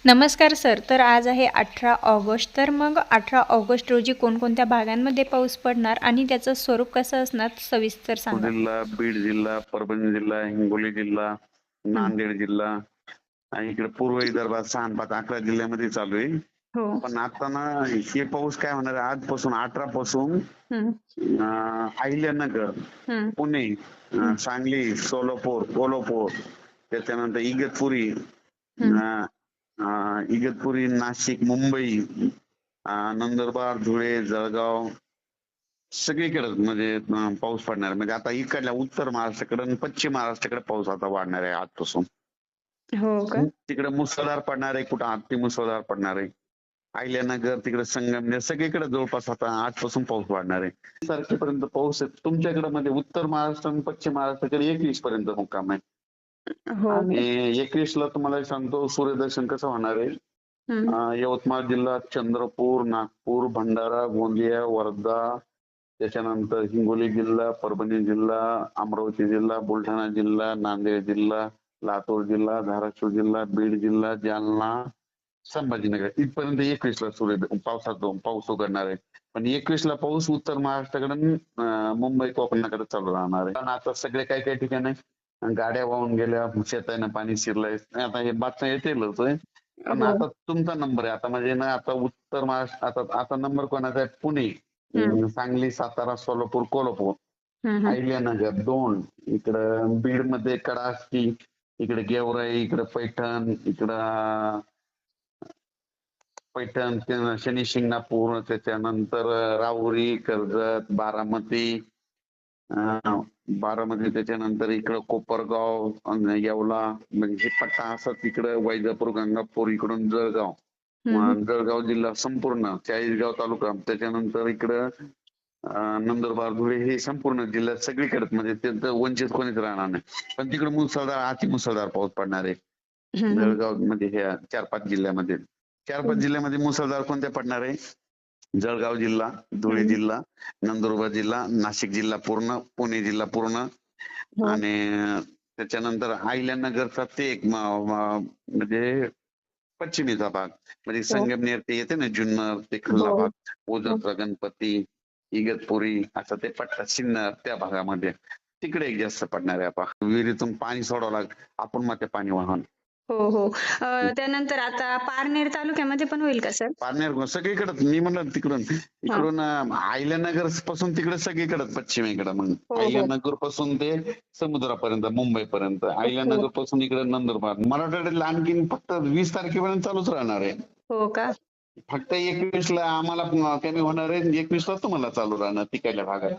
नमस्कार सर. तर आज आहे 18 ऑगस्ट. तर मग 18 ऑगस्ट रोजी कोणकोणत्या भागांमध्ये पाऊस पडणार आणि त्याचं स्वरूप कसं असणार सविस्तर सांगा. जिल्हा, बीड जिल्हा, परभणी जिल्हा, हिंगोली जिल्हा, हं. नांदेड जिल्हा आणि इकडे पूर्व विदर्भात 6, 5, 11 जिल्ह्यामध्ये चालू आहे. हो. पण आता ना हे पाऊस काय होणार आहे आजपासून 18 पासून हं. अहिल्यानगर, हं. पुणे, सांगली, सोलापूर, कोल्हापूर, त्याच्यानंतर हं. इगतपुरी, नाशिक, मुंबई, नंदुरबार, धुळे, जळगाव सगळीकडे म्हणजे पाऊस पडणार आहे. म्हणजे आता इकडल्या उत्तर महाराष्ट्राकडे आणि पश्चिम महाराष्ट्राकडे पाऊस आता वाढणार आहे आजपासून. हो का? तिकडे मुसळधार पडणार आहे, कुठं अति मुसळधार पडणार आहे. अहिल्यानगर, तिकडे संगमनेर सगळीकडे जवळपास आता आजपासून पाऊस वाढणार आहे. तारखेपर्यंत पाऊस आहे. तुमच्याकडे म्हणजे उत्तर महाराष्ट्र आणि पश्चिम महाराष्ट्राकडे 21 पर्यंत मुक्काम आहे. हो. आणि 21 ला तुम्हाला सांगतो सूर्यदर्शन कसं होणार आहे. हं. यवतमाळ जिल्हा, चंद्रपूर, नागपूर, भंडारा, गोंदिया, वर्धा, त्याच्यानंतर हिंगोली जिल्हा, परभणी जिल्हा, अमरावती जिल्हा, बुलढाणा जिल्हा, नांदेड जिल्हा, लातूर जिल्हा, धाराशिव जिल्हा, बीड जिल्हा, जालना, संभाजीनगर इथपर्यंत 21 ला पाऊस उघडणार आहे. पण 21 ला पाऊस उत्तर महाराष्ट्राकडे मुंबई कोकणाकडे चालू राहणार आहे. पण आता सगळे काही काही ठिकाणी गाड्या वाहून गेल्या, शेतानं पाणी शिरलंय. आता हे बातम्या येतीलच आहे. पण हो. आता तुमचा नंबर आहे. आता म्हणजे ना आता उत्तर महाराष्ट्र आता नंबर कोणाचा आहे? पुणे, हं. सांगली, सातारा, सोलापूर, कोल्हापूर, हं. हं. अहिल्यानगर 2, इकडं बीड मध्ये कडाष्टी, इकडे गेवराई, इकडे पैठण, इकडं शनी शिंगणापूर, त्याच्यानंतर राहुरी, कर्जत, बारामती, त्याच्यानंतर इकडं कोपरगाव, येवला, म्हणजे हे पट्टा असं तिकडं वैजापूर, गंगापूर, इकडून जळगाव, हं. जळगाव जिल्हा संपूर्ण, चाळीसगाव तालुका, त्याच्यानंतर इकडं नंदुरबार, धुळे हे संपूर्ण जिल्ह्यात सगळीकडे म्हणजे त्यांचं वंचित कोणीच राहणार नाही. पण तिकडे मुसळधार अतिमुसळधार पाऊस पडणार आहे. हं. हं. जळगाव मध्ये ह्या 4-5 जिल्ह्यामध्ये 4-5 जिल्ह्यामध्ये मुसळधार कोणत्या पडणार आहे? जळगाव जिल्हा, धुळे हं. जिल्हा, नंदुरबार जिल्हा, नाशिक जिल्हा पूर्ण, पुणे जिल्हा पूर्ण हो. आणि त्याच्यानंतर अहिल्यानगरचा ते एक म्हणजे पश्चिमेचा भाग म्हणजे हो. संगमनेर ते येते ना, जुन्नर ते हो. भाग, हो. ओझरचा गणपती, इगतपुरी असं ते पट्टा सिन्नर त्या भागामध्ये तिकडे एक जास्त पडणार आहे. आता विहिरीतून पाणी सोडावं लागतं, आपण मग ते पाणी वाहन हो. हो. त्यानंतर आता पारनेर तालुक्यामध्ये पण होईल का सर? पारनेर सगळीकडे मी म्हणलं तिकडून हां. इकडून अहिल्यानगर पासून तिकडे सगळीकडे पश्चिमेकडे मग हो. हो. अहिल्यानगर पासून ते समुद्रापर्यंत, मुंबईपर्यंत, हो. अहिल्यानगर पासून इकडे नंदुरबार, मराठवाड्यात आणखी फक्त 20 तारखेपर्यंत चालूच राहणार आहे. हो का? फक्त 21 ला आम्हाला कमी होणार आहे, 21 ला तुम्हाला चालू राहणार तिकडल्या भागात.